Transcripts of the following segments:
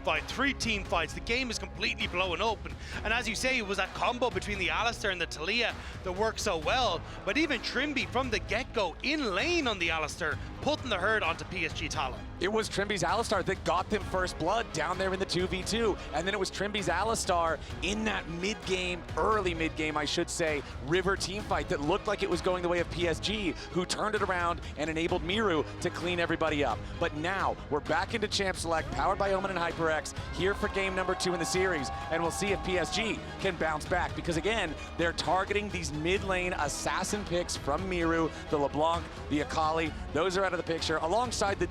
fight, 3 team fights. The game is completely blowing open. And as you say, it was that combo between the Alistar and the Taliyah that worked so well. But even Trymbi from the get-go in lane on the Alistar, putting the herd onto PSG Talon. It was Trymbi's Alistar that got them first blood down there in the 2v2. And then it was Trymbi's Alistar in that mid-game, early mid-game, I should say, river team fight that looked like it was going the way of PSG, who turned it around and enabled Mireu to clean everybody up. But now we're back into Champ Select, powered by Omen and HyperX, here for game number 2 in the series. And we'll see if PSG can bounce back, because again, they're targeting these mid-lane assassin picks from Mireu, the LeBlanc, the Akali. Those are out of the picture, alongside the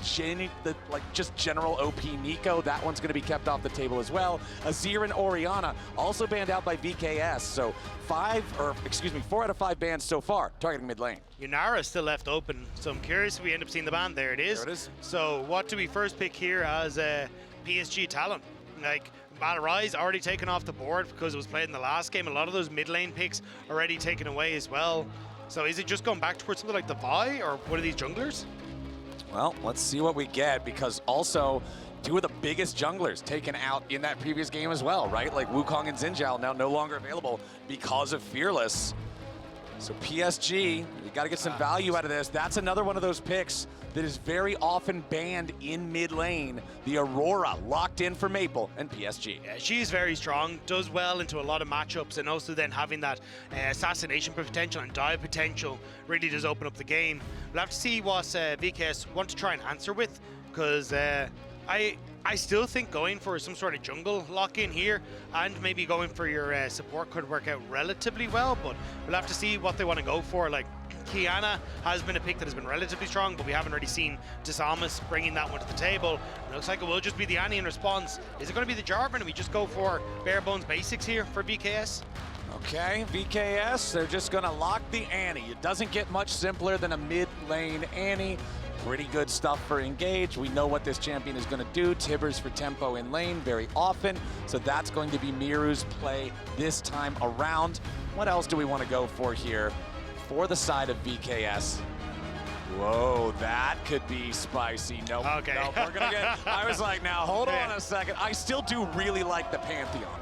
just general OP Nico. That one's going to be kept off the table as well. Azir and Orianna also banned out by VKS. So 4 out of 5 bans so far targeting mid lane. Yunara is still left open, so I'm curious if we end up seeing the ban. There it is. There it is. So what do we first pick here as PSG Talon? Like, Ryze already taken off the board because it was played in the last game. A lot of those mid lane picks already taken away as well. So is it just going back towards something like the Vi, or what are these junglers? Well, let's see what we get, because also 2 of the biggest junglers taken out in that previous game as well, right? Like Wukong and Zhao now no longer available because of Fearless. So PSG, you got to get some value out of this. That's another one of those picks that is very often banned in mid lane. The Aurora locked in for Maple and PSG. Yeah, she's very strong, does well into a lot of matchups, and also then having that assassination potential and dive potential really does open up the game. We'll have to see what VKS want to try and answer with, because I still think going for some sort of jungle lock-in here and maybe going for your support could work out relatively well, but we'll have to see what they want to go for. Like, Kiana has been a pick that has been relatively strong, but we haven't already seen Disamis bringing that one to the table. It looks like it will just be the Annie in response. Is it going to be the Jarvan, and we just go for bare bones basics here for VKS? Okay, VKS, they're just going to lock the Annie. It doesn't get much simpler than a mid-lane Annie. Pretty good stuff for engage. We know what this champion is going to do. Tibbers for tempo in lane very often. So that's going to be Mireu's play this time around. What else do we want to go for here for the side of VKS? Whoa, that could be spicy. Nope, okay. Nope, we're going to get... I was like, now, hold on a second. I still do really like the Pantheon.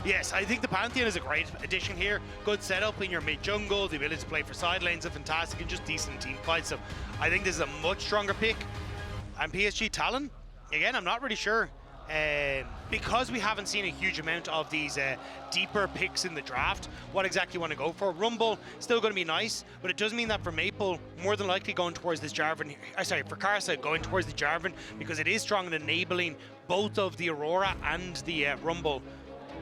Yes, I think the Pantheon is a great addition here. Good setup in your mid-jungle, the ability to play for side lanes are fantastic, and just decent team fights. So I think this is a much stronger pick. And PSG Talon, again, I'm not really sure. Because we haven't seen a huge amount of these deeper picks in the draft, what exactly you want to go for. Rumble, still going to be nice, but it does mean that for Maple, more than likely going towards this Jarvan, for Karsa, going towards the Jarvan, because it is strong in enabling both of the Aurora and the Rumble.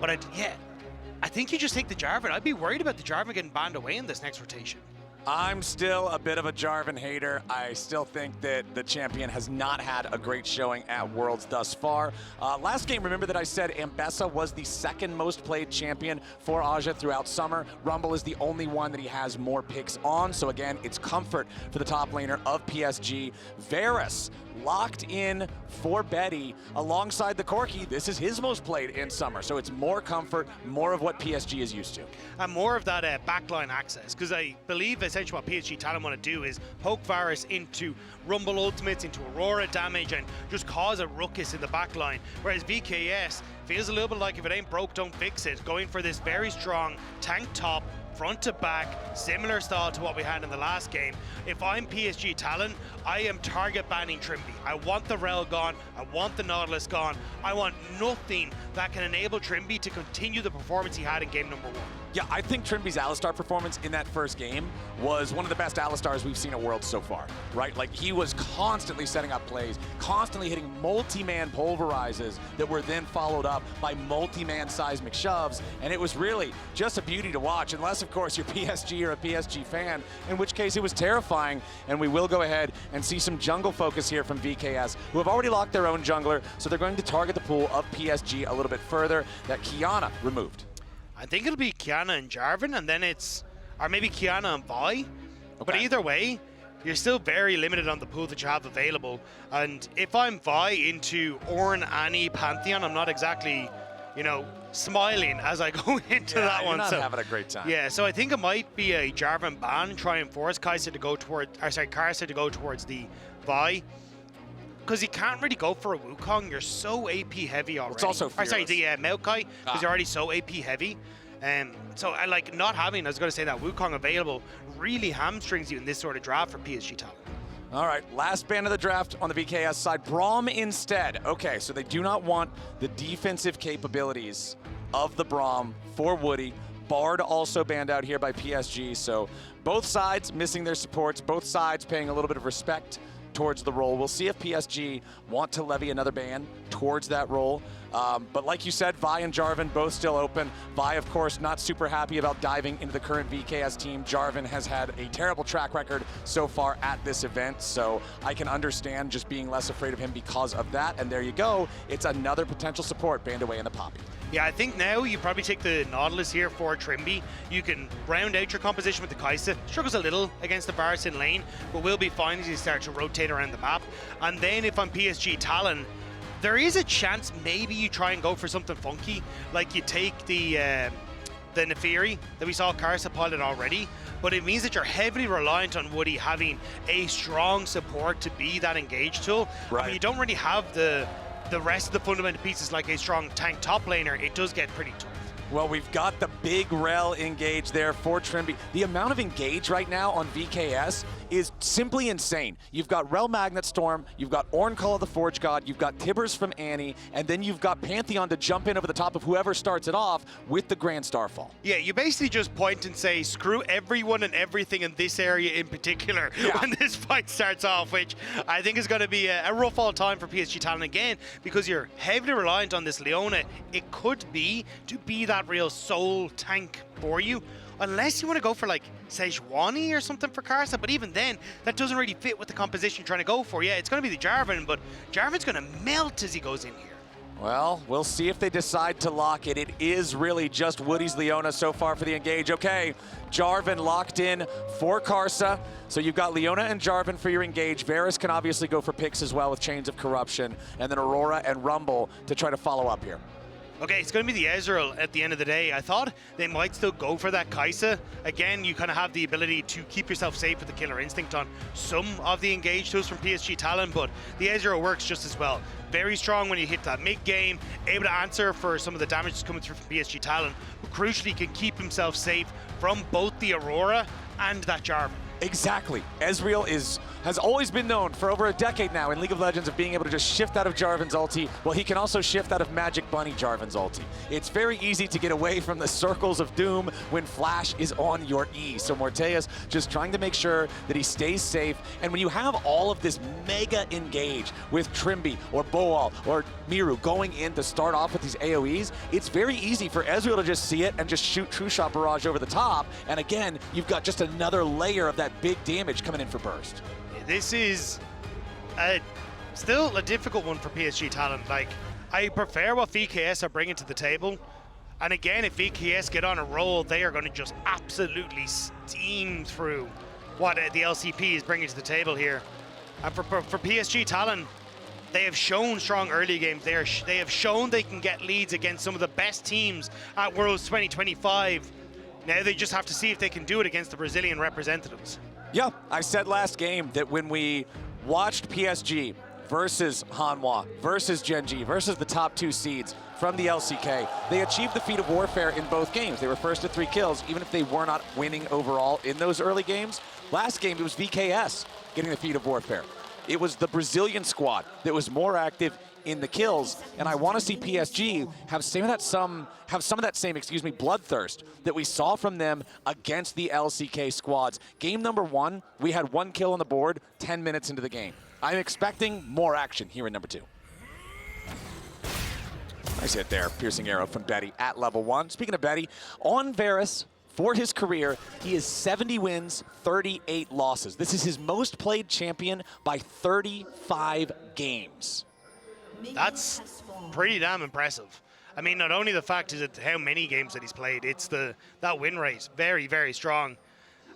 But I think you just take the Jarvan. I'd be worried about the Jarvan getting banned away in this next rotation. I'm still a bit of a Jarvan hater. I still think that the champion has not had a great showing at Worlds thus far. Last game, remember that I said Ambessa was the 2nd most played champion for Azhi throughout summer. Rumble is the only one that he has more picks on. So again, it's comfort for the top laner of PSG. Varus locked in for Betty alongside the Corki. This is his most played in summer. So it's more comfort, more of what PSG is used to. And more of that backline access, because I believe essentially what PSG Talon want to do is poke Varus into Rumble ultimates, into Aurora damage, and just cause a ruckus in the backline. Whereas VKS feels a little bit like if it ain't broke, don't fix it. Going for this very strong tank top, front to back, similar style to what we had in the last game. If I'm PSG Talon, I am target banning Trymbi. I want the Rel gone, I want the Nautilus gone, I want nothing that can enable Trymbi to continue the performance he had in game number 1. Yeah, I think Trymbi's Alistar performance in that first game was one of the best Alistars we've seen at Worlds so far, right? Like, he was constantly setting up plays, constantly hitting multi-man pulverizes that were then followed up by multi-man seismic shoves, and it was really just a beauty to watch, unless, of course, you're PSG or a PSG fan, in which case it was terrifying, and we will go ahead and see some jungle focus here from VKS, who have already locked their own jungler, so they're going to target the pool of PSG a little bit further, that Kiana removed. I think it'll be Kiana and Jarvan, and then or maybe Kiana and Vi. Okay. But either way, you're still very limited on the pool that you have available. And if I'm Vi into Ornn, Annie, Pantheon, I'm not exactly, smiling as I go into that one. You're not having a great time. Yeah, so I think it might be a Jarvan ban, try and force Karsa to go towards the Vi. because you can't really go for a Wukong. You're so AP heavy already. It's also or sorry, the Maokai, because Ah. you're already so AP heavy. So I like not having, I was going to say that Wukong available really hamstrings you in this sort of draft for PSG Talon. All right, last ban of the draft on the VKS side, Braum instead. Okay, so they do not want the defensive capabilities of the Braum for Woody. Bard also banned out here by PSG, so both sides missing their supports, both sides paying a little bit of respect towards the role. We'll see if PSG want to levy another ban towards that role. But like you said, Vi and Jarvan both still open. Vi, of course, not super happy about diving into the current VKS team. Jarvan has had a terrible track record so far at this event, so I can understand just being less afraid of him because of that. And there you go. It's another potential support banned away in the Poppy. Yeah, I think now you probably take the Nautilus here for Trymbi. You can round out your composition with the Karsa. Struggles a little against the Varus in lane, but will be fine as you start to rotate around the map. And then if I'm PSG Talon, there is a chance maybe you try and go for something funky, like you take the Nefiri that we saw Karsa pilot already, but it means that you're heavily reliant on Woody having a strong support to be that engage tool. Right. I mean, you don't really have the rest of the fundamental pieces like a strong tank top laner. It does get pretty tough. Well, we've got the big rel engage there for Trymbi. The amount of engage right now on VKS is simply insane. You've got Rel Magnet Storm, you've got Orncull of the Forge God, you've got Tibbers from Annie, and then you've got Pantheon to jump in over the top of whoever starts it off with the Grand Starfall. Yeah, you basically just point and say, screw everyone and everything in this area in particular when this fight starts off, which I think is going to be a rough all time for PSG Talon again, because you're heavily reliant on this Leona. It could be to be that real soul tank for you, unless you want to go for like Sejuani or something for Karsa, but even then that doesn't really fit with the composition you're trying to go for. Yeah, it's going to be the Jarvan, but Jarvan's going to melt as he goes in here. Well, we'll see if they decide to lock it. It is really just Woody's Leona so far for the engage. Okay, Jarvan locked in for Karsa. So you've got Leona and Jarvan for your engage. Varus can obviously go for picks as well with Chains of Corruption, and then Aurora and Rumble to try to follow up here. Okay, it's going to be the Ezreal at the end of the day. I thought they might still go for that Karsa. Again, you kind of have the ability to keep yourself safe with the Killer Instinct on some of the engage tools from PSG Talon, but the Ezreal works just as well. Very strong when you hit that mid-game, able to answer for some of the damage that's coming through from PSG Talon, but crucially can keep himself safe from both the Aurora and that Jarvan. Exactly. Ezreal has always been known for over a decade now in League of Legends of being able to just shift out of Jarvan's ulti. Well, he can also shift out of Magic Bunny Jarvan's ulti. It's very easy to get away from the circles of doom when Flash is on your E. So Morttheus just trying to make sure that he stays safe. And when you have all of this mega engage with Trymbi or Boal or Mireu going in to start off with these AoEs, it's very easy for Ezreal to just see it and just shoot True Shot Barrage over the top. And again, you've got just another layer of that big damage coming in for burst. This is still a difficult one for PSG Talon. Like, I prefer what VKS are bringing to the table. And again, if VKS get on a roll, they are going to just absolutely steam through what the LCP is bringing to the table here. And for PSG Talon, they have shown strong early games. They have shown they can get leads against some of the best teams at Worlds 2025. Now they just have to see if they can do it against the Brazilian representatives. Yeah, I said last game that when we watched PSG versus Hanwha, versus Gen.G, versus the top two seeds from the LCK, they achieved the feat of warfare in both games. They were first to 3 kills, even if they were not winning overall in those early games. Last game, it was VKS getting the feat of warfare. It was the Brazilian squad that was more active in the kills, and I want to see PSG have some of that same bloodthirst that we saw from them against the LCK squads. Game number 1, we had 1 kill on the board 10 minutes into the game. I'm expecting more action here in number 2. Nice hit there, piercing arrow from Betty at level 1. Speaking of Betty, on Varus, for his career, he is 70 wins, 38 losses. This is his most played champion by 35 games. That's pretty damn impressive. I mean, not only the fact is it how many games that he's played, it's that win rate, very, very strong.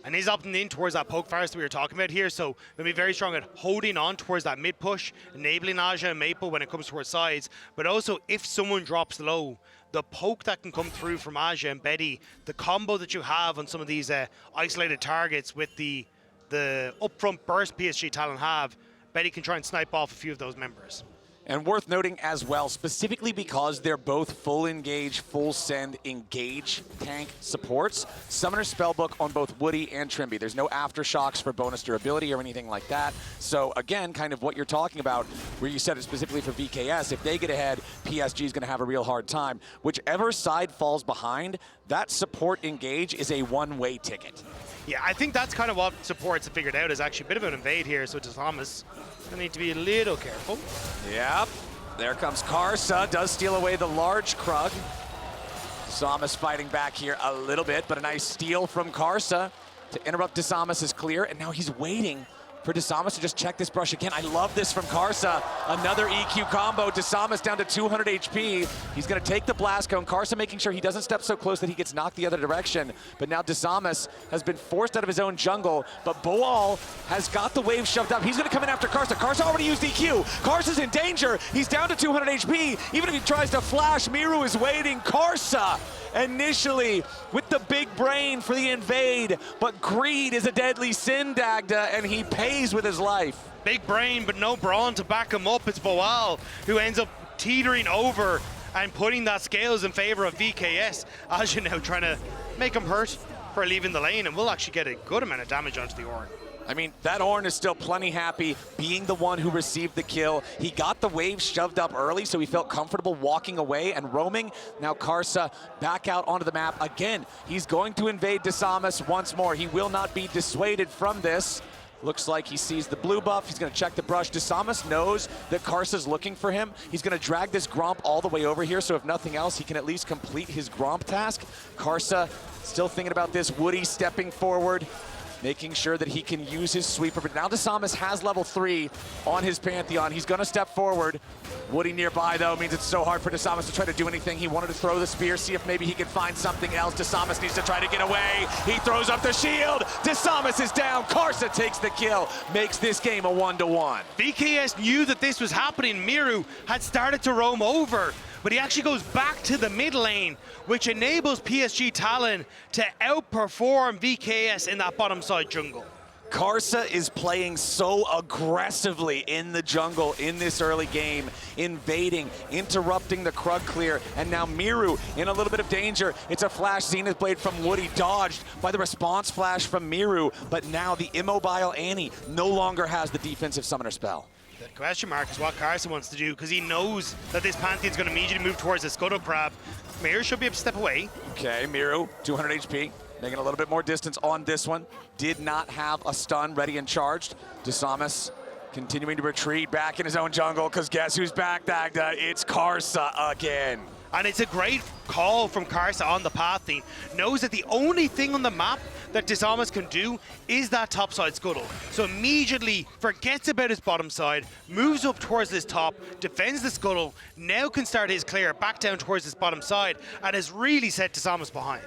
And he's opting in towards that poke Varus that we were talking about here, so he'll be very strong at holding on towards that mid push, enabling Azhi and Maple when it comes towards sides, but also if someone drops low, the poke that can come through from Azhi and Betty, the combo that you have on some of these isolated targets with the upfront burst PSG Talon have, bet he can try and snipe off a few of those members. And worth noting as well, specifically because they're both full engage, full send, engage tank supports, Summoner Spellbook on both Woody and Trymbi. There's no aftershocks for bonus durability or anything like that. So again, kind of what you're talking about, where you said it specifically for VKS, if they get ahead, PSG is going to have a real hard time. Whichever side falls behind, that support engage is a one-way ticket. Yeah, I think that's kind of what supports have figured out, is actually a bit of an invade here, so Disamis gonna need to be a little careful. Yep, there comes Karsa, does steal away the large Krug. Disamis fighting back here a little bit, but a nice steal from Karsa to interrupt Disamis' clear, and now he's waiting for Disamis to just check this brush again. I love this from Karsa. Another EQ combo. Disamis down to 200 HP. He's going to take the blast cone. Karsa making sure he doesn't step so close that he gets knocked the other direction. But now Disamis has been forced out of his own jungle. But Boal has got the wave shoved up. He's going to come in after Karsa. Karsa already used EQ. Karsa's in danger. He's down to 200 HP. Even if he tries to flash, Mireu is waiting. Karsa initially with the big brain for the invade, but greed is a deadly sin, Dagda, and he pays with his life. Big brain, but no brawn to back him up. It's Boal who ends up teetering over and putting that scales in favor of VKS. Azhi now trying to make him hurt for leaving the lane, and we'll actually get a good amount of damage onto the Ornn. I mean, that Ornn is still plenty happy being the one who received the kill. He got the wave shoved up early, so he felt comfortable walking away and roaming. Now Karsa back out onto the map. Again, he's going to invade Disamis once more. He will not be dissuaded from this. Looks like he sees the blue buff. He's going to check the brush. Disamis knows that Karsa's looking for him. He's going to drag this Gromp all the way over here, so if nothing else, he can at least complete his Gromp task. Karsa still thinking about this. Woody stepping forward, making sure that he can use his sweeper. But now Disamis has level 3 on his Pantheon. He's going to step forward. Woody nearby, though, means it's so hard for Disamis to try to do anything. He wanted to throw the spear, see if maybe he can find something else. Disamis needs to try to get away. He throws up the shield. Disamis is down. Karsa takes the kill, makes this game a 1-1. VKS knew that this was happening. Mireu had started to roam over, but he actually goes back to the mid lane, which enables PSG Talon to outperform VKS in that bottom side jungle. Karsa is playing so aggressively in the jungle in this early game, invading, interrupting the Krug clear, and now Mireu in a little bit of danger. It's a flash Zenith Blade from Woody, dodged by the response flash from Mireu, but now the immobile Annie no longer has the defensive summoner spell. The question mark is what Karsa wants to do, because he knows that this Pantheon's going to immediately move towards the Scuttle Crab. Mireu should be able to step away. Okay, Mireu, 200 HP, making a little bit more distance on this one. Did not have a stun ready and charged. Disamis continuing to retreat back in his own jungle, because guess who's back, Dagda? It's Karsa again. And it's a great call from Karsa on the path team. Knows that the only thing on the map that Disamis can do is that topside scuttle. So immediately forgets about his bottom side, moves up towards this top, defends the scuttle, now can start his clear back down towards this bottom side, and has really set Disamis behind.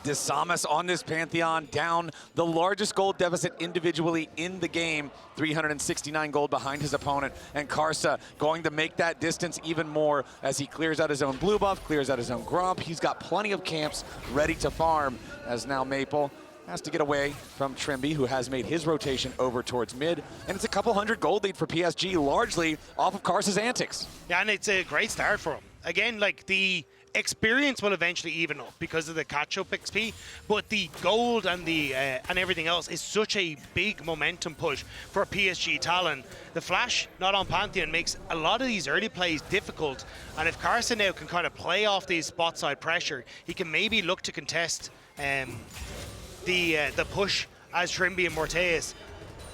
Disamis on this Pantheon, down the largest gold deficit individually in the game, 369 gold behind his opponent, and Karsa going to make that distance even more as he clears out his own blue buff, clears out his own Gromp. He's got plenty of camps ready to farm, as now Maple has to get away from Trymbi, who has made his rotation over towards mid, and it's a couple hundred gold lead for PSG, largely off of Karsa's antics. Yeah, and it's a great start for him. Again, like, the experience will eventually even up because of the catch-up XP, but the gold and the and everything else is such a big momentum push for PSG Talon. The flash not on Pantheon makes a lot of these early plays difficult, and if Karsa now can kind of play off these spot side pressure, he can maybe look to contest the push as Trymbi and Morttheus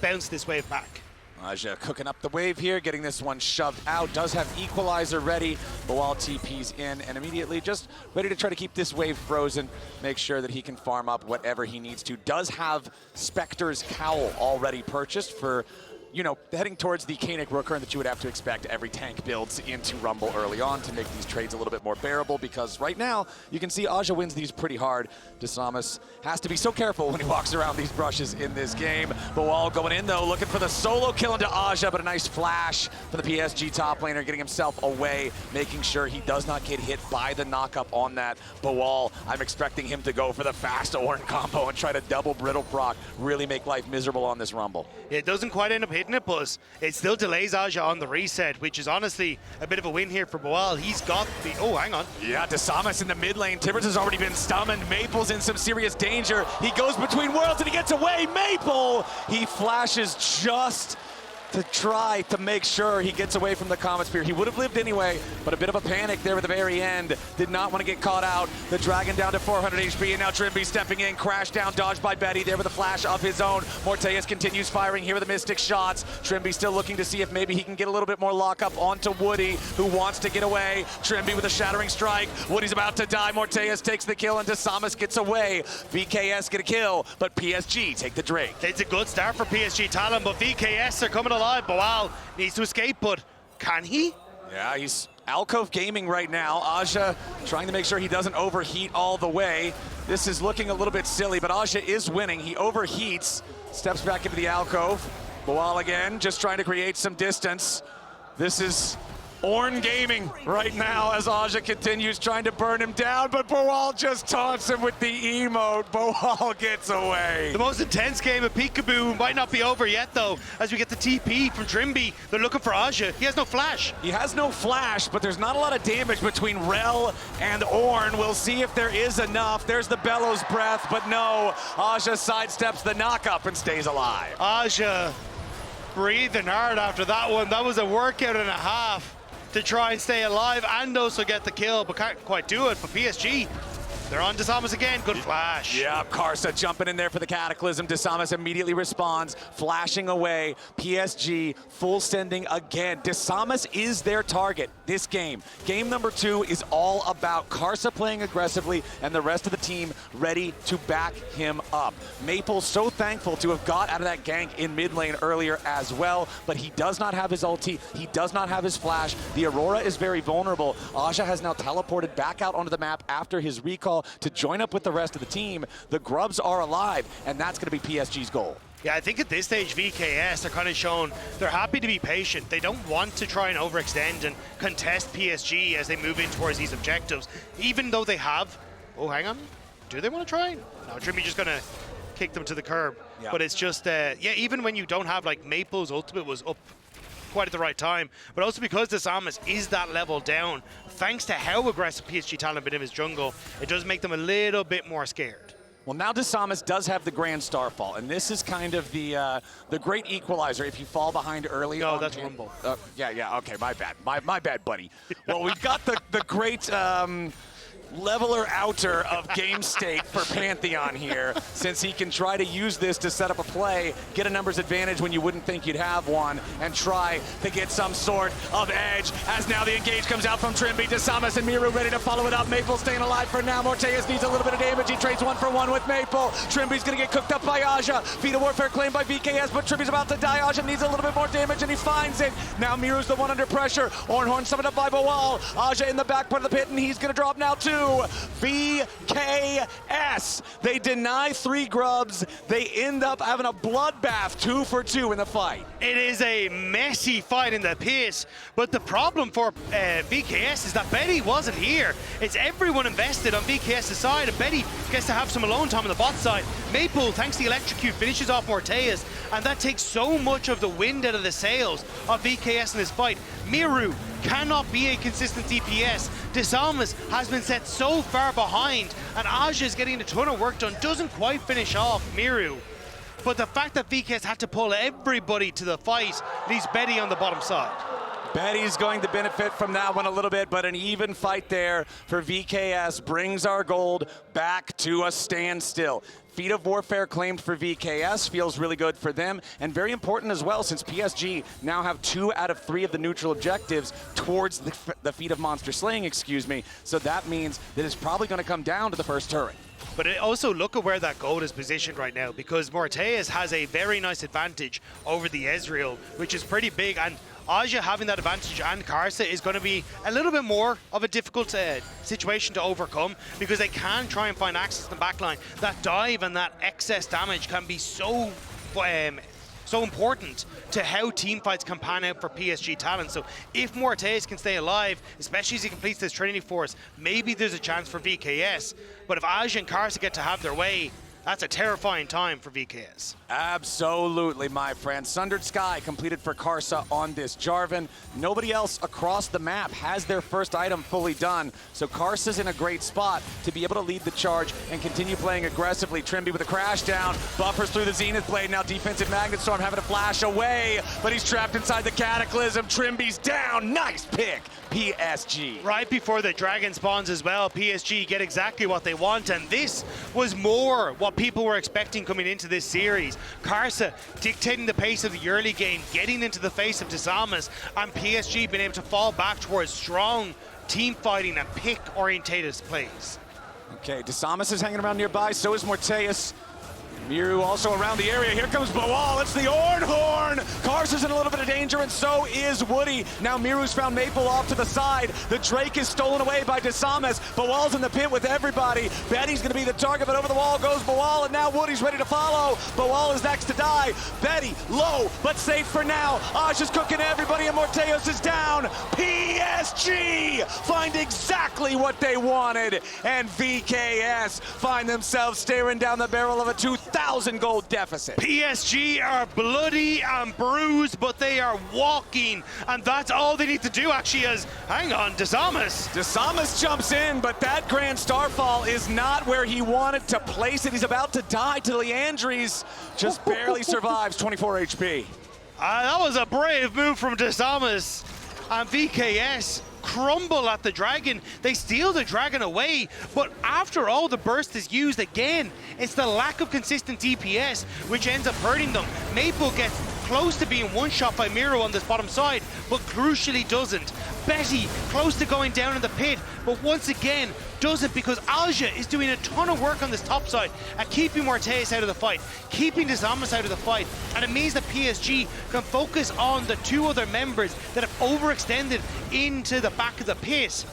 bounce this wave back. Azhi cooking up the wave here, getting this one shoved out. Does have Equalizer ready. Boal TP's in and immediately just ready to try to keep this wave frozen. Make sure that he can farm up whatever he needs to. Does have Spectre's Cowl already purchased for, you know, heading towards the Kaenic Rooker that you would have to expect every tank builds into Rumble early on to make these trades a little bit more bearable, because right now you can see Azhi wins these pretty hard. Disamis has to be so careful when he walks around these brushes in this game. Boal going in though, looking for the solo kill into Azhi, but a nice flash for the PSG top laner, getting himself away, making sure he does not get hit by the knockup on that. Boal, I'm expecting him to go for the fast Ornn combo and try to double brittle proc, really make life miserable on this Rumble. It doesn't quite end up hitting hitting it, but it still delays Azhi on the reset, which is honestly a bit of a win here for Boal. He's got the... Oh, hang on. Yeah, Disamis in the mid lane. Tibbers has already been summoned. Maple's in some serious danger. He goes between worlds and he gets away. Maple! He flashes just to try to make sure he gets away from the Comet Spear. He would have lived anyway, but a bit of a panic there at the very end. Did not want to get caught out. The Dragon down to 400 HP, and now Trymbi stepping in. Crash down, dodged by Betty there with a flash of his own. Morttheus continues firing. Here are the Mystic shots. Trymbi still looking to see if maybe he can get a little bit more lockup onto Woody, who wants to get away. Trymbi with a shattering strike. Woody's about to die. Morttheus takes the kill, and Disamis gets away. VKS get a kill, but PSG take the Drake. It's a good start for PSG Talon, but VKS are coming alive. Boal needs to escape, but can he? Yeah, he's alcove gaming right now. Azhi trying to make sure he doesn't overheat all the way. This is looking a little bit silly, but Azhi is winning. He overheats, steps back into the alcove. Boal again, just trying to create some distance. This is Orn gaming right now as Azhi continues trying to burn him down, but Boal just taunts him with the emote. Boal gets away. The most intense game of Peekaboo might not be over yet, though, as we get the TP from Trymbi. They're looking for Azhi. He has no flash. He has no flash, but there's not a lot of damage between Rel and Orn. We'll see if there is enough. There's the Bellows Breath, but no. Azhi sidesteps the knockup and stays alive. Azhi breathing hard after that one. That was a workout and a half to try and stay alive and also get the kill, but can't quite do it. But PSG, they're on Disamis again. Good flash. Yeah, Karsa jumping in there for the Cataclysm. Disamis immediately responds, flashing away. PSG full sending again. Disamis is their target this game. Game number 2 is all about Karsa playing aggressively and the rest of the team ready to back him up. Maple so thankful to have got out of that gank in mid lane earlier as well, but he does not have his ulti. He does not have his flash. The Aurora is very vulnerable. Azhi has now teleported back out onto the map after his recall to join up with the rest of the team. The Grubs are alive, and that's going to be PSG's goal. Yeah, I think at this stage, VKS are kind of shown they're happy to be patient. They don't want to try and overextend and contest PSG as they move in towards these objectives, even though they have... Oh, hang on. Do they want to try? No, Trymbi just going to kick them to the curb. Yeah. But it's just, yeah, even when you don't have, like, Maple's ultimate was up quite at the right time, but also because Disamis is that level down, thanks to how aggressive PSG Talon have been in his jungle, it does make them a little bit more scared. Well, now Disamis does have the Grand Starfall, and this is kind of the great equalizer if you fall behind early. No, that's Rumble. Yeah, okay, my bad. My bad, buddy. Well, we've got the great... leveler outer of game state for Pantheon here, since he can try to use this to set up a play, get a numbers advantage when you wouldn't think you'd have one, and try to get some sort of edge. As now the engage comes out from Trymbi, Disamis and Mireu ready to follow it up. Maple staying alive for now. Morttheus needs a little bit of damage. He trades 1-for-1 with Maple. Trymbi's gonna get cooked up by Azhi. Feat of Warfare claimed by VKS, but Trymbi's about to die. Azhi needs a little bit more damage, and he finds it. Now Mireu's the one under pressure. Ornhorn summoned up by Boal. Azhi in the back part of the pit, and he's gonna drop now too. VKS. They deny 3 grubs. They end up having a bloodbath 2-for-2 in the fight. It is a messy fight in the pit, but the problem for VKS is that Betty wasn't here. It's everyone invested on VKS's side, and Betty gets to have some alone time on the bot side. Maple, thanks to the electrocute, finishes off Morttheus, and that takes so much of the wind out of the sails of VKS in this fight. Mireu cannot be a consistent DPS. Disamis has been set so far behind, and Azhi is getting a ton of work done, doesn't quite finish off Mireu. But the fact that VKS had to pull everybody to the fight leaves Betty on the bottom side. Betty's going to benefit from that one a little bit, but an even fight there for VKS brings our gold back to a standstill. Feat of Warfare claimed for VKS, feels really good for them, and very important as well since PSG now have 2 out of 3 of the neutral objectives towards the Feat of Monster Slaying, so that means that it's probably going to come down to the first turret. But also look at where that gold is positioned right now, because Morttheus has a very nice advantage over the Ezreal, which is pretty big, and Azhi having that advantage and Karsa is going to be a little bit more of a difficult situation to overcome, because they can try and find access to the backline. That dive and that excess damage can be so important to how team fights can pan out for PSG Talon. So if Morttheus can stay alive, especially as he completes this Trinity Force, maybe there's a chance for VKS. But if Azhi and Karsa get to have their way, that's a terrifying time for VKS. Absolutely, my friend. Sundered Sky completed for Karsa on this Jarvan. Nobody else across the map has their first item fully done, so Karsa's in a great spot to be able to lead the charge and continue playing aggressively. Trymbi with a crash down, buffers through the Zenith Blade, now defensive Magnet Storm having to flash away, but he's trapped inside the Cataclysm. Trymbi's down, nice pick, PSG. Right before the Dragon spawns as well, PSG get exactly what they want, and this was more what people were expecting coming into this series. Karsa dictating the pace of the early game, getting into the face of Disamis, and PSG being able to fall back towards strong team fighting and pick-orientated plays. Okay, Disamis is hanging around nearby, so is Morttheus. Mireu also around the area. Here comes Boal. It's the Horn. Karsa's in a little bit of danger, and so is Woody. Now Mireu's found Maple off to the side. The Drake is stolen away by Disamis. Boal's in the pit with everybody. Betty's going to be the target, but over the wall goes Boal, and now Woody's ready to follow. Boal is next to die. Betty low, but safe for now. Azhi's cooking everybody, and Morttheus is down. PSG find exactly what they wanted, and VKS find themselves staring down the barrel of a 2,000 gold deficit. PSG are bloody and bruised, but they are walking, and that's all they need to do actually is, hang on, Disamis jumps in, but that Grand Starfall is not where he wanted to place it. He's about to die to Leandries, just barely survives, 24 HP. That was a brave move from Disamis, and VKS crumble at the Dragon. They steal the Dragon away, but after all the burst is used again, it's the lack of consistent DPS which ends up hurting them. Maple gets close to being one-shot by Mireu on this bottom side, but crucially doesn't. Betty close to going down in the pit, but once again doesn't, because Azhi is doing a ton of work on this top side at keeping Morttheus out of the fight, keeping Disamis out of the fight, and it means that PSG can focus on the two other members that have overextended into the back of the pit,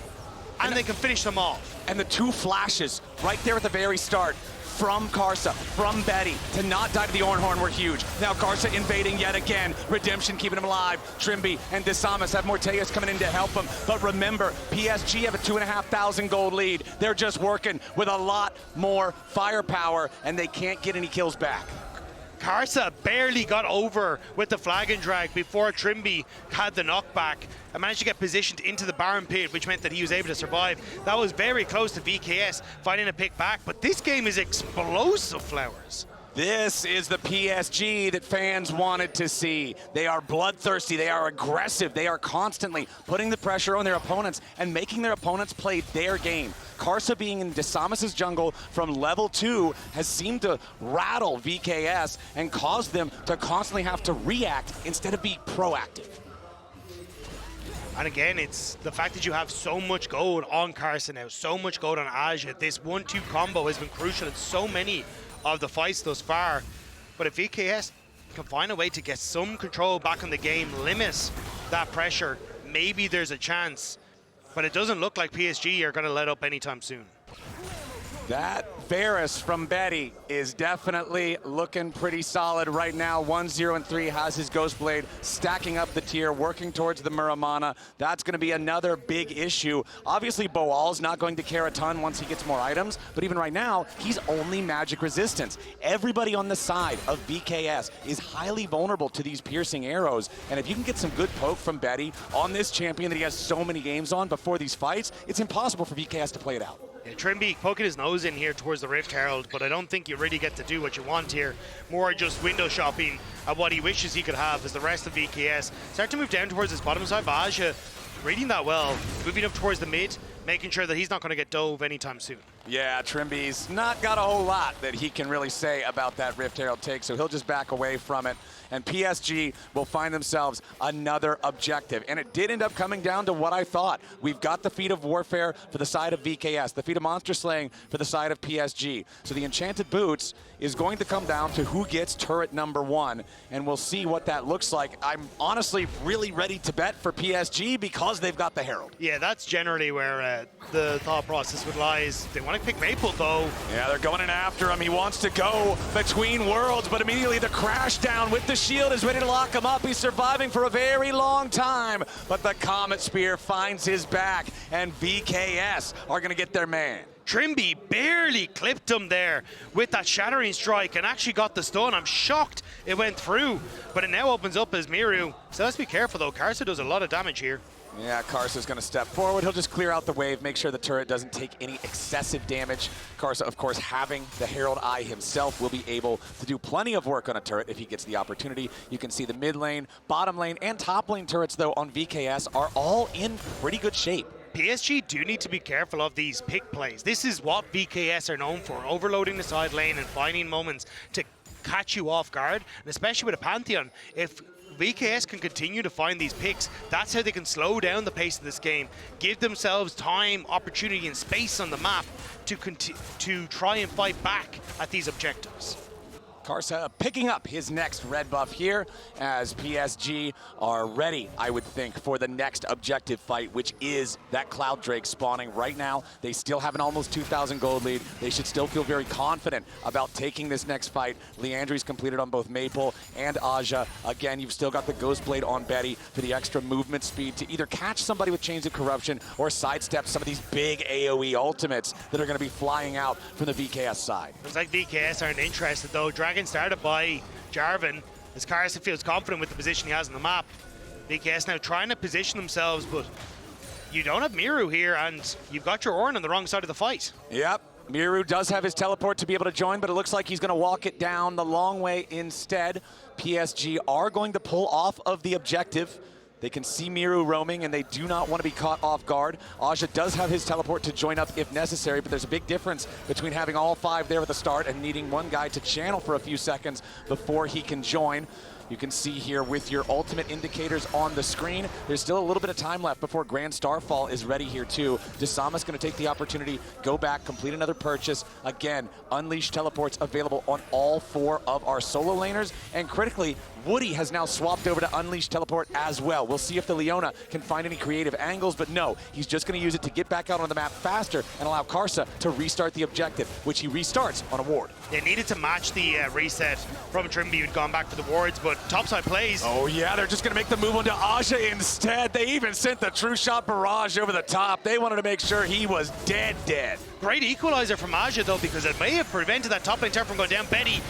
and they can finish them off. And the two flashes right there at the very start from Karsa, from Betty, to not die to the Horn were huge. Now Karsa invading yet again. Redemption keeping him alive. Trymbi and Disamis have Morttheus coming in to help him. But remember, PSG have a 2,500 gold lead. They're just working with a lot more firepower, and they can't get any kills back. Karsa barely got over with the flag and drag before Trymbi had the knockback and managed to get positioned into the Baron pit, which meant that he was able to survive. That was very close to VKS finding a pick back, but this game is explosive, Flowers. This is the PSG that fans wanted to see. They are bloodthirsty, they are aggressive, they are constantly putting the pressure on their opponents and making their opponents play their game. Karsa being in Disamis' jungle from level 2 has seemed to rattle VKS and cause them to constantly have to react instead of be proactive. And again, it's the fact that you have so much gold on Karsa now, so much gold on Azhi. This 1-2 combo has been crucial in so many of the fights thus far. But if VKS can find a way to get some control back on the game, limit that pressure, maybe there's a chance. But it doesn't look like PSG are going to let up anytime soon. That Varus from Betty is definitely looking pretty solid right now. 1-0-3 has his Ghost Blade, stacking up the tier, working towards the Muramana. That's going to be another big issue. Obviously, Boal's not going to care a ton once he gets more items, but even right now, he's only magic resistance. Everybody on the side of VKS is highly vulnerable to these piercing arrows, and if you can get some good poke from Betty on this champion that he has so many games on before these fights, it's impossible for VKS to play it out. Yeah, Trymbi poking his nose in here towards the Rift Herald, but I don't think you really get to do what you want here. More just window shopping at what he wishes he could have as the rest of VKS start to move down towards his bottom side. But Azhi reading that well, moving up towards the mid, making sure that he's not going to get dove anytime soon. Yeah, Trymbi's not got a whole lot that he can really say about that Rift Herald take, so he'll just back away from it. And PSG will find themselves another objective. And it did end up coming down to what I thought. We've got the Feat of Warfare for the side of VKS, the Feat of Monster Slaying for the side of PSG. So the Enchanted Boots is going to come down to who gets turret number 1, and we'll see what that looks like. I'm honestly really ready to bet for PSG because they've got the Herald. Yeah, that's generally where the thought process would lie, is they want to might pick Maple though. Yeah, they're going in after him. He wants to go between worlds, but immediately the crash down with the shield is ready to lock him up. He's surviving for a very long time, but the Comet Spear finds his back, and VKS are going to get their man. Trymbi barely clipped him there with that shattering strike and actually got the stun. I'm shocked it went through, but it now opens up as Mireu. So let's be careful though. Karsa does a lot of damage here. Yeah, Karsa's going to step forward. He'll just clear out the wave, make sure the turret doesn't take any excessive damage. Karsa, of course, having the Herald Eye himself, will be able to do plenty of work on a turret if he gets the opportunity. You can see the mid lane, bottom lane, and top lane turrets, though, on VKS are all in pretty good shape. PSG do need to be careful of these pick plays. This is what VKS are known for, overloading the side lane and finding moments to catch you off guard, and especially with a Pantheon. If VKS can continue to find these picks, that's how they can slow down the pace of this game, give themselves time, opportunity, and space on the map to try and fight back at these objectives. Karsa picking up his next red buff here as PSG are ready, I would think, for the next objective fight, which is that Cloud Drake spawning right now. They still have an almost 2,000 gold lead. They should still feel very confident about taking this next fight. Leandri's completed on both Maple and Azhi. Again, you've still got the Ghost Blade on Betty for the extra movement speed to either catch somebody with Chains of Corruption or sidestep some of these big AoE ultimates that are going to be flying out from the VKS side. Looks like VKS aren't interested though. Dragon started by Jarvan as Karsa feels confident with the position he has on the map. VKS now trying to position themselves, but you don't have Mireu here and you've got your Ornn on the wrong side of the fight. Yep. Mireu does have his teleport to be able to join, but it looks like he's going to walk it down the long way instead. PSG are going to pull off of the objective. They can see Mireu roaming, and they do not want to be caught off guard. Azhi does have his teleport to join up if necessary, but there's a big difference between having all 5 there at the start and needing one guy to channel for a few seconds before he can join. You can see here with your ultimate indicators on the screen, there's still a little bit of time left before Grand Starfall is ready here too. Disamis going to take the opportunity, go back, complete another purchase. Again, Unleash teleports available on all 4 of our solo laners, and critically, Woody has now swapped over to Unleash teleport as well. We'll see if the Leona can find any creative angles, but no, he's just going to use it to get back out on the map faster and allow Karsa to restart the objective, which he restarts on a ward. They needed to match the reset from Trymbi, who'd gone back for the wards, but topside plays. Oh yeah, they're just going to make the move onto Azhi instead. They even sent the True Shot Barrage over the top. They wanted to make sure he was dead. Great equalizer from Azhi though, because it may have prevented that top lane turret from going down. Betty.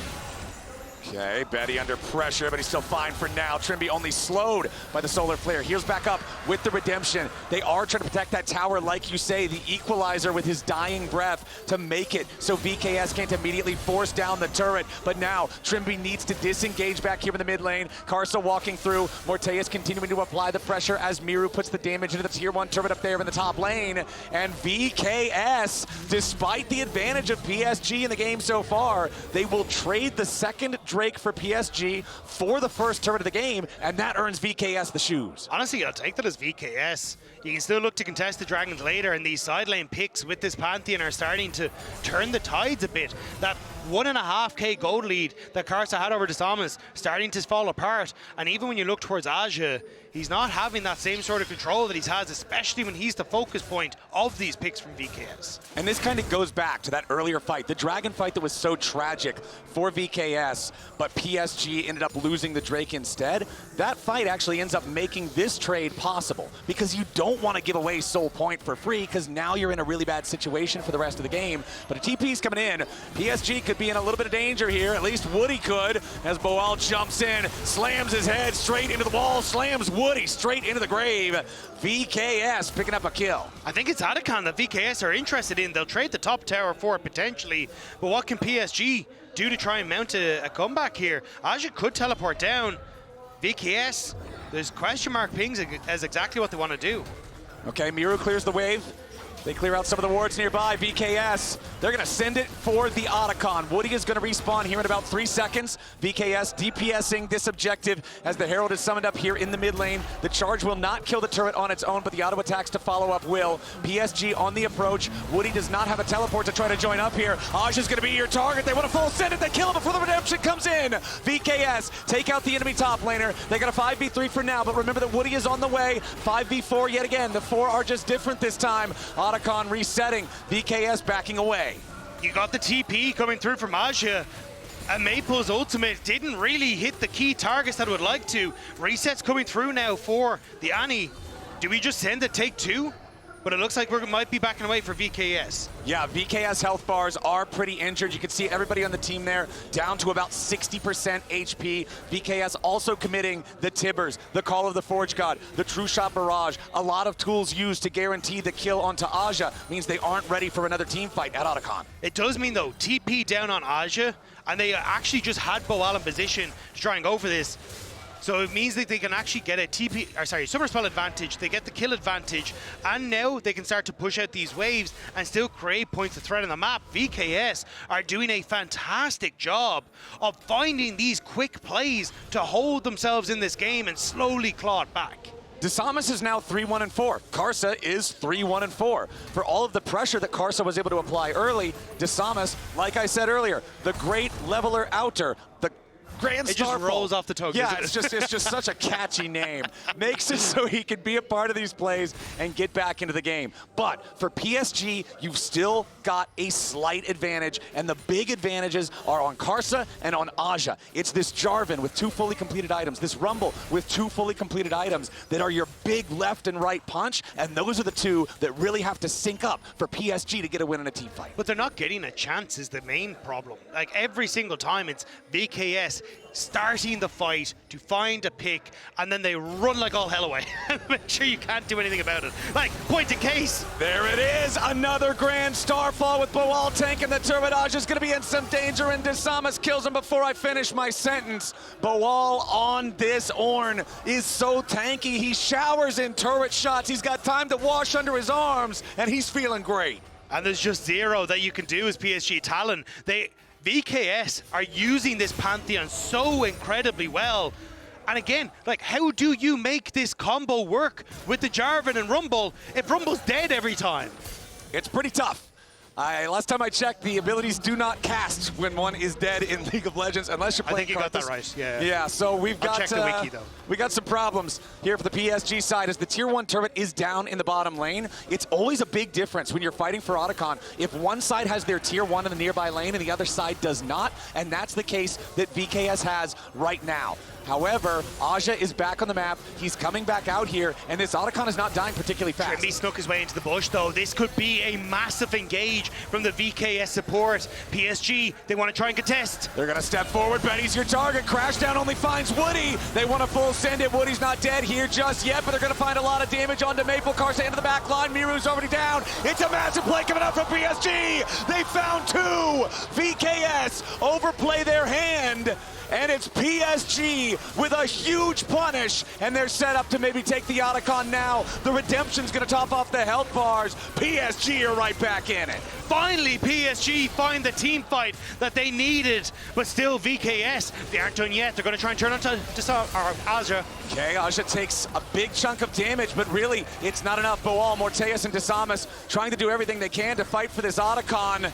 Okay, Betty under pressure, but he's still fine for now. Trymbi only slowed by the Solar Flare. Heals back up with the Redemption. They are trying to protect that tower, like you say, the equalizer with his dying breath to make it so VKS can't immediately force down the turret. But now, Trymbi needs to disengage back here in the mid lane. Karsa walking through. Morttheus continuing to apply the pressure as Mireu puts the damage into the tier 1 turret up there in the top lane. And VKS, despite the advantage of PSG in the game so far, they will trade the second Drake for PSG for the first turret of the game, and that earns VKS the shoes. Honestly, I'll take that as VKS. You can still look to contest the Dragons later, and these side lane picks with this Pantheon are starting to turn the tides a bit. That 1.5k gold lead that Karsa had over Disamis starting to fall apart, and even when you look towards Azhi, he's not having that same sort of control that he's has, especially when he's the focus point of these picks from VKS. And this kind of goes back to that earlier fight, the Dragon fight that was so tragic for VKS, but PSG ended up losing the Drake instead. That fight actually ends up making this trade possible, because you don't want to give away Soul Point for free, because now you're in a really bad situation for the rest of the game. But a TP's coming in. PSG could be in a little bit of danger here, at least Woody could, as Boal jumps in, slams his head straight into the wall, slams Woody straight into the grave. VKS picking up a kill. I think it's Rakan that VKS are interested in. They'll trade the top tower for it potentially, but what can PSG do to try and mount a comeback here? Azhi could teleport down. VKS, there's question mark pings as exactly what they want to do. Okay, Mireu clears the wave. They clear out some of the wards nearby. VKS, they're going to send it for the Otacon. Woody is going to respawn here in about 3 seconds. VKS DPSing this objective as the Herald is summoned up here in the mid lane. The charge will not kill the turret on its own, but the auto attacks to follow up will. PSG on the approach. Woody does not have a teleport to try to join up here. Azhi is going to be your target. They want to full send it. They kill him before the redemption comes in. VKS take out the enemy top laner. They got a 5v3 for now, but remember that Woody is on the way. 5v4 yet again. The 4 are just different this time. Otacon Otacon resetting, VKS backing away. You got the TP coming through from Azhi. And Maple's ultimate didn't really hit the key targets that it would like to. Resets coming through now for the Annie. Do we just send a take two? But it looks like we might be backing away for VKS. Yeah, VKS health bars are pretty injured. You can see everybody on the team there down to about 60% HP. VKS also committing the Tibbers, the Call of the Forge God, the True Shot Barrage. A lot of tools used to guarantee the kill onto Azhi means they aren't ready for another team fight at Otacon. It does mean, though, TP down on Azhi, and they actually just had Boal in position to try and go for this. So it means that they can actually get a summer spell advantage, they get the kill advantage, and now they can start to push out these waves and still create points of threat on the map. VKS are doing a fantastic job of finding these quick plays to hold themselves in this game and slowly claw it back. Disamis is now 3-1-4. Karsa is 3-1-4. For all of the pressure that Karsa was able to apply early, Disamis, like I said earlier, the great leveler outer, the Grand It just rolls off the tongue. Yeah, it's just such a catchy name. Makes it so he can be a part of these plays and get back into the game. But for PSG, you've still got a slight advantage, and the big advantages are on Karsa and on Azhi. It's this Jarvan with 2 fully completed items, this Rumble with 2 fully completed items that are your big left and right punch, and those are the 2 that really have to sync up for PSG to get a win in a team fight. But they're not getting a chance is the main problem. Like every single time it's VKS starting the fight to find a pick, and then they run like all hell away. Make sure you can't do anything about it. Like, point of case. There it is, another grand starfall with Boal tanking the turret. Azhi's gonna be in some danger, and Disamis kills him before I finish my sentence. Boal on this Ornn is so tanky, he showers in turret shots. He's got time to wash under his arms, and he's feeling great. And there's just zero that you can do as PSG Talon. VKS are using this Pantheon so incredibly well. And again, like, how do you make this combo work with the Jarvan and Rumble if Rumble's dead every time? It's pretty tough. Last time I checked, the abilities do not cast when one is dead in League of Legends, unless you're playing. I think you got that right. Yeah. Yeah. So we've got. Check the wiki though. We got some problems here for the PSG side as the tier 1 turret is down in the bottom lane. It's always a big difference when you're fighting for Otacon if one side has their tier 1 in the nearby lane and the other side does not, and that's the case that VKS has right now. However, Azhi is back on the map. He's coming back out here, and this Otacon is not dying particularly fast. Trymbi snuck his way into the bush, though. This could be a massive engage from the VKS support. PSG, they want to try and contest. They're going to step forward. Betty's your target. Crashdown only finds Woody. They want to full send it. Woody's not dead here just yet, but they're going to find a lot of damage onto Maple. Karsa into the back line. Mireu's already down. It's a massive play coming out from PSG. They found 2. VKS overplay their hand. And it's PSG with a huge punish, and they're set up to maybe take the Otacon now. The Redemption's gonna top off the health bars. PSG are right back in it. Finally, PSG find the team fight that they needed, but still VKS, they aren't done yet. They're gonna try and turn onto Azhi. Okay, Azhi takes a big chunk of damage, but really, it's not enough. Boal, Morttheus, and Disamis trying to do everything they can to fight for this Otacon.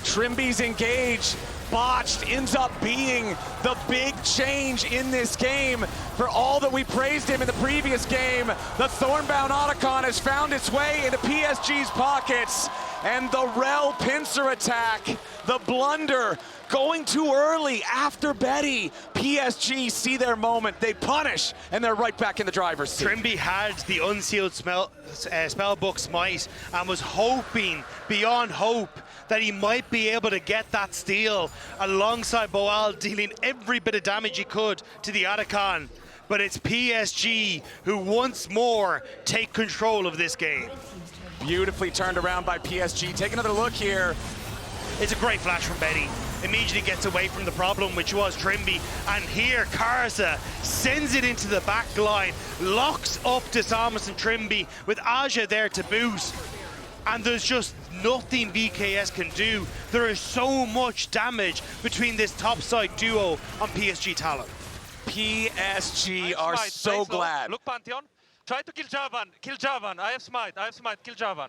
Trymbi's engage, botched, ends up being the big change in this game. For all that we praised him in the previous game, the Thornbound Otacon has found its way into PSG's pockets, and the Rel pincer attack, the blunder, going too early after Betty. PSG see their moment, they punish, and they're right back in the driver's seat. Trymbi had the unsealed spellbook smite and was hoping beyond hope that he might be able to get that steal alongside Boal, dealing every bit of damage he could to the Otacon. But it's PSG who once more take control of this game. Beautifully turned around by PSG. Take another look here. It's a great flash from Betty. Immediately gets away from the problem, which was Trymbi. And here, Karsa sends it into the back line, locks up Disamis and Trymbi with Azhi there to boot. And there's just nothing VKS can do. There is so much damage between this topside duo on PSG Talon. PSG are so glad. Look, Pantheon. Try to kill Jarvan. Kill Jarvan. I have smite. Kill Jarvan.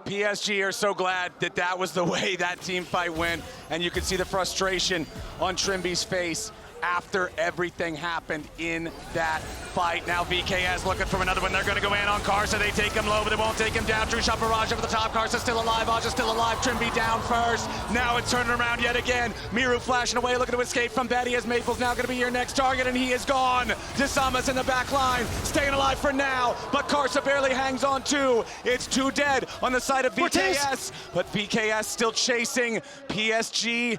PSG are so glad that that was the way that team fight went, and you could see the frustration on Trymbi's face after everything happened in that fight. Now VKS looking for another one. They're going to go in on Karsa. They take him low, but they won't take him down. True shot barrage over the top. Karsa still alive. Azhi still alive. Trymbi down first. Now it's turning around yet again. Mireu flashing away, looking to escape from Betty as Maple's now going to be your next target, and he is gone. Disamis in the back line, staying alive for now, but Karsa barely hangs on too. It's 2 dead on the side of VKS, but VKS still chasing PSG.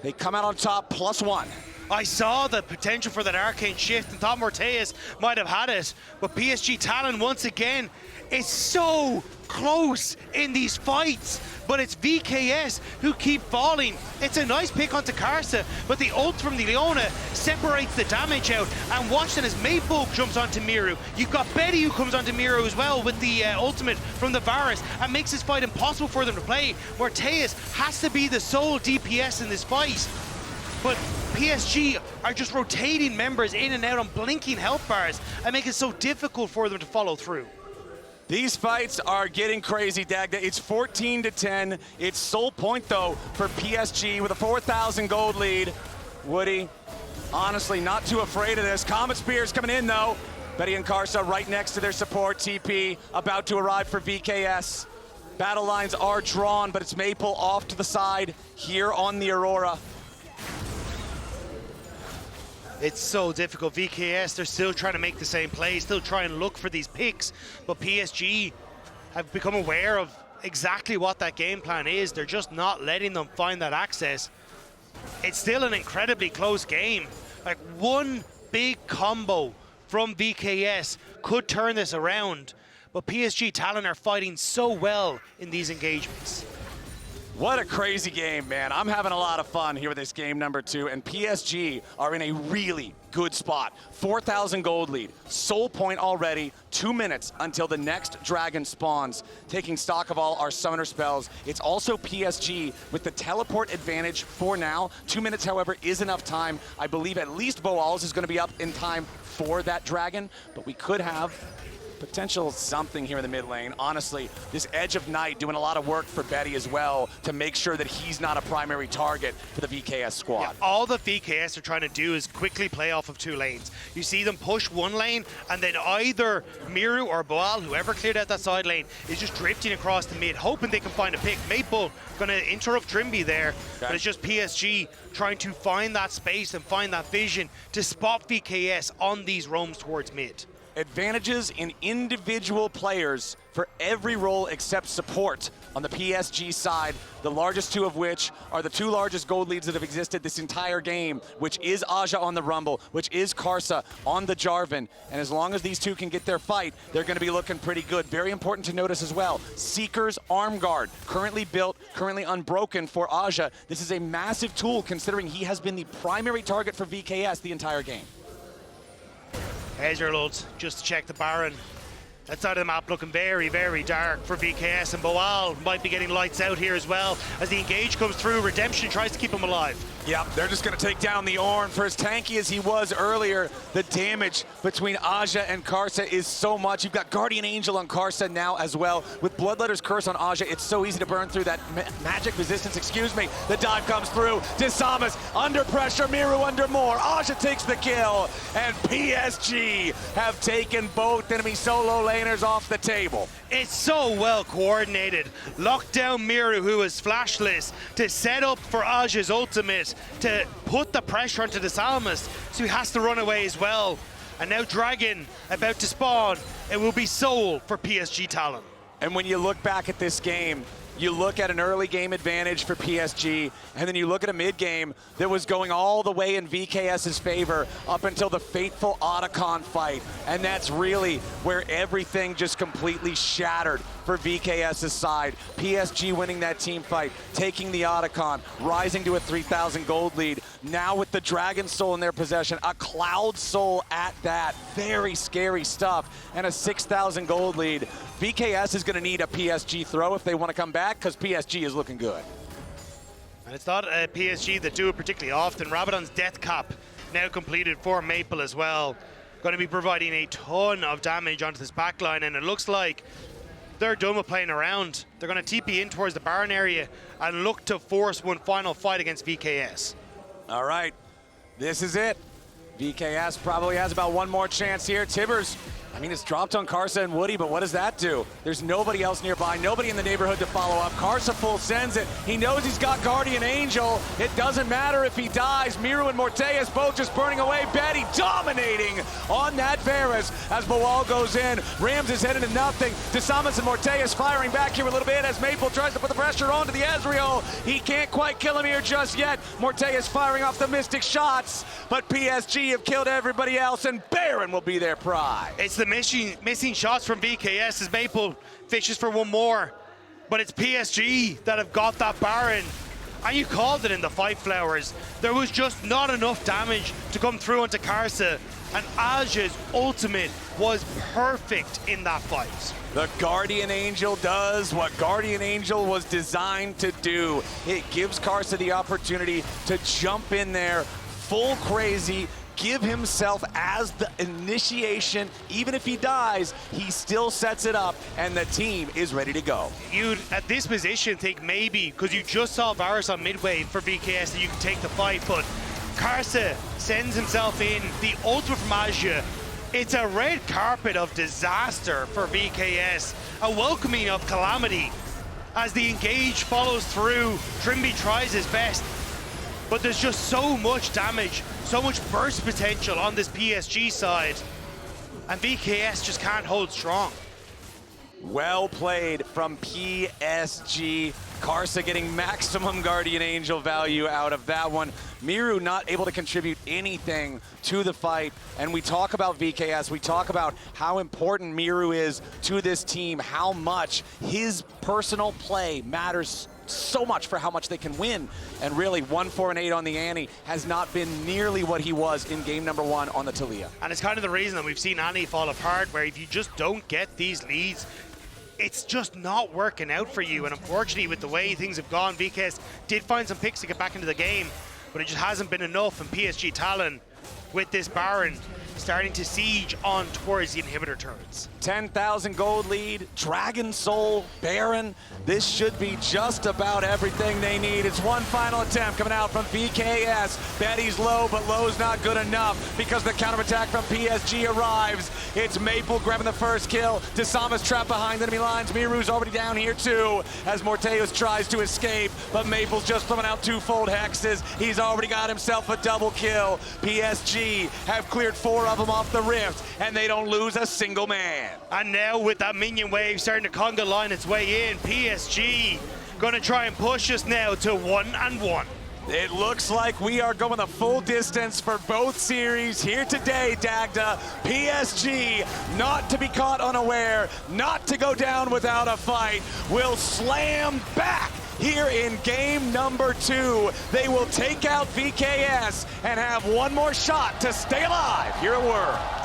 They come out on top, +1. I saw the potential for that arcane shift and thought Morttheus might have had it, but PSG Talon once again is so close in these fights, but it's VKS who keep falling. It's a nice pick onto Karsa, but the ult from the Leona separates the damage out, and watch that as Maple jumps onto Mireu. You've got Betty who comes onto Mireu as well with the ultimate from the Varus, and makes this fight impossible for them to play. Morttheus has to be the sole DPS in this fight, but PSG are just rotating members in and out on blinking health bars and make it so difficult for them to follow through. These fights are getting crazy, Dagda. It's 14-10. It's sole point, though, for PSG with a 4,000 gold lead. Woody, honestly, not too afraid of this. Comet Spear's coming in, though. Betty and Karsa right next to their support. TP about to arrive for VKS. Battle lines are drawn, but it's Maple off to the side here on the Aurora. It's so difficult. VKS, they're still trying to make the same play, still trying to look for these picks, but PSG have become aware of exactly what that game plan is. They're just not letting them find that access. It's still an incredibly close game. Like, one big combo from VKS could turn this around, but PSG Talon are fighting so well in these engagements. What a crazy game, man. I'm having a lot of fun here with this game number 2, and PSG are in a really good spot. 4,000 gold lead, sole point already, 2 minutes until the next dragon spawns. Taking stock of all our summoner spells, it's also PSG with the teleport advantage for now. 2 minutes, however, is enough time. I believe at least Boal's is going to be up in time for that dragon, but we could have potential something here in the mid lane. Honestly, this Edge of Night doing a lot of work for Betty as well to make sure that he's not a primary target for the VKS squad. Yeah, all the VKS are trying to do is quickly play off of 2 lanes. You see them push 1 lane, and then either Mireu or Boal, whoever cleared out that side lane, is just drifting across the mid, hoping they can find a pick. Maple gonna interrupt Trymbi there, okay, but it's just PSG trying to find that space and find that vision to spot VKS on these roams towards mid. Advantages in individual players for every role except support on the PSG side, the largest 2 of which are the 2 largest gold leads that have existed this entire game, which is Azhi on the Rumble, which is Karsa on the Jarvan. And as long as these 2 can get their fight, they're going to be looking pretty good. Very important to notice as well, Seeker's Arm Guard, currently built, currently unbroken for Azhi. This is a massive tool considering he has been the primary target for VKS the entire game. Here's your loads, just to check the Baron. That side of the map looking very, very dark for VKS, and Boal might be getting lights out here as well. As the engage comes through, Redemption tries to keep him alive. Yep, they're just going to take down the Ornn. For as tanky as he was earlier, the damage between Azhi and Karsa is so much. You've got Guardian Angel on Karsa now as well. With Bloodletter's Curse on Azhi, it's so easy to burn through that magic resistance, excuse me. The dive comes through. Disamis under pressure, Mireu under more. Azhi takes the kill, and PSG have taken both enemy solo laners off the table. It's so well coordinated. Locked down Mireu, who is flashless, to set up for Azhi's ultimate, to put the pressure onto the Disamis, so he has to run away as well. And now Dragon about to spawn. It will be Soul for PSG Talon. And when you look back at this game, you look at an early game advantage for PSG, and then you look at a mid game that was going all the way in VKS's favor up until the fateful Otacon fight. And that's really where everything just completely shattered for VKS's side. PSG winning that team fight, taking the Otacon, rising to a 3,000 gold lead. Now with the Dragon Soul in their possession, a Cloud Soul at that. Very scary stuff. And a 6,000 gold lead. VKS is going to need a PSG throw if they want to come back, because PSG is looking good. And it's not a PSG that do it particularly often. Rabadon's Death Cap now completed for Maple as well. Going to be providing a ton of damage onto this backline, and it looks like they're done with playing around. They're going to TP in towards the Baron area and look to force one final fight against VKS. All right. This is it. VKS probably has about one more chance here. Tibbers, I mean, it's dropped on Karsa and Woody, but what does that do? There's nobody else nearby, nobody in the neighborhood to follow up. Karsa full sends it. He knows he's got Guardian Angel. It doesn't matter if he dies. Mireu and Morttheus both just burning away. Betty dominating on that Varus as Boal goes in. Rams is headed to nothing. Disamis and Morttheus firing back here a little bit as Maple tries to put the pressure onto the Ezreal. He can't quite kill him here just yet. Morttheus firing off the Mystic shots, but PSG have killed everybody else, and Baron will be their prize. It's the missing shots from VKS as Maple fishes for one more, but it's PSG that have got that Baron. And you called it in the fight, Flowers. There was just not enough damage to come through onto Karsa, and Azhi's ultimate was perfect in that fight. The Guardian Angel does what Guardian Angel was designed to do. It gives Karsa the opportunity to jump in there full crazy, give himself as the initiation. Even if he dies, he still sets it up, and the team is ready to go. You'd, at this position, think maybe, because you just saw Varus on midway for VKS, that you could take the fight, but Karsa sends himself in, the ultimate from Azhi. It's a red carpet of disaster for VKS, a welcoming of calamity. As the engage follows through, Trymbi tries his best, but there's just so much damage, so much burst potential on this PSG side, and VKS just can't hold strong. Well played from PSG. Karsa getting maximum Guardian Angel value out of that one. Mireu not able to contribute anything to the fight. And we talk about VKS, we talk about how important Mireu is to this team, how much his personal play matters so much for how much they can win. And really, 1-4-8 on the Annie has not been nearly what he was in game number 1 on the Taliyah. And it's kind of the reason that we've seen Annie fall apart, where if you just don't get these leads, it's just not working out for you. And unfortunately, with the way things have gone, VKS did find some picks to get back into the game, but it just hasn't been enough. And PSG Talon, with this Baron, starting to siege on towards the inhibitor turrets. 10,000 gold lead, Dragon Soul, Baron. This should be just about everything they need. It's one final attempt coming out from VKS. Betty's low, but low's not good enough because the counterattack from PSG arrives. It's Maple grabbing the first kill. Disamis trapped behind enemy lines. Mireu's already down here too as Morttheus tries to escape, but Maple's just throwing out twofold hexes. He's already got himself a double kill. PSG have cleared 4 of them off the rift, and they don't lose a single man. And now with that minion wave starting to conga line its way in, PSG gonna try and push us now to 1-1. It looks like we are going the full distance for both series here today, Dagda. PSG, not to be caught unaware, not to go down without a fight, will slam back here in game number 2. They will take out VKS and have one more shot to stay alive here at Worlds.